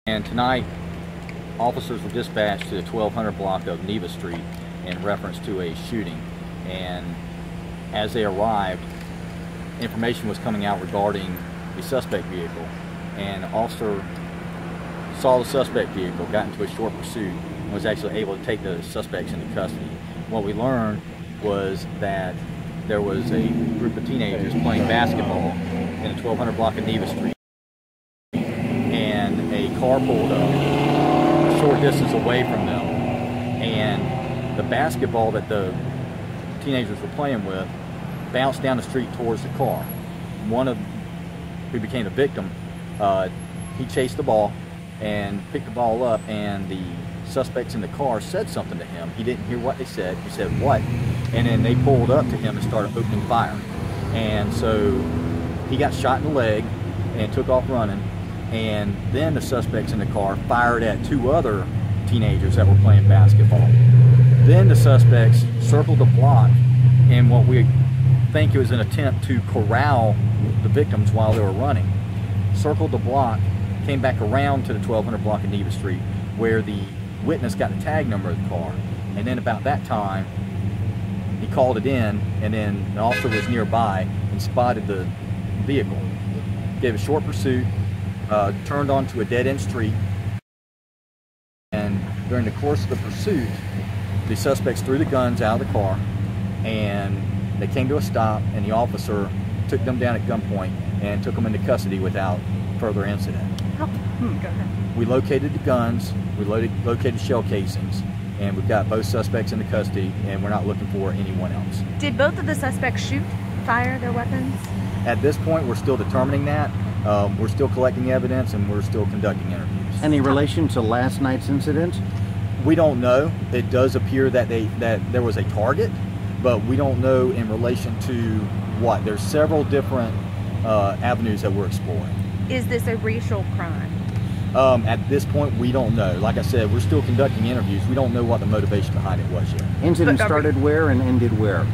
And tonight, officers were dispatched to the 1200 block of Neva Street in reference to a shooting. And as they arrived, information was coming out regarding the suspect vehicle. And an officer saw the suspect vehicle, got into a short pursuit, and was actually able to take the suspects into custody. What we learned was that there was a group of teenagers playing basketball in the 1200 block of Neva Street. And a car pulled up a short distance away from them, and the basketball that the teenagers were playing with bounced down the street towards the car. One of who became the victim, he chased the ball and picked the ball up, and the suspects in the car said something to him. He didn't hear what they said. He said, "What?" And then they pulled up to him and started opening fire. And so he got shot in the leg and took off running. And then the suspects in the car fired at two other teenagers that were playing basketball. Then the suspects circled the block in what we think it was an attempt to corral the victims while they were running. Circled the block, came back around to the 1200 block of Neva Street, where the witness got the tag number of the car. And then about that time, he called it in, and then an officer was nearby and spotted the vehicle. Gave a short pursuit, turned onto a dead-end street, and during the course of the pursuit, the suspects threw the guns out of the car, and they came to a stop, and the officer took them down at gunpoint and took them into custody without further incident. Go ahead. We located the guns, we located shell casings, and we've got both suspects into custody, and we're not looking for anyone else. Did both of the suspects fire their weapons? At this point, we're still determining that. We're still collecting evidence, and we're still conducting interviews. Any relation to last night's incident? We don't know. It does appear that there was a target, but we don't know in relation to what. There's several different avenues that we're exploring. Is this a racial crime? At this point, we don't know. Like I said, we're still conducting interviews. We don't know what the motivation behind it was yet. Incident started where and ended where?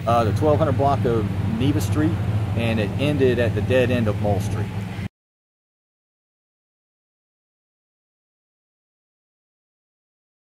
The 1200 block of Neva Street, and it ended at the dead end of Mall Street.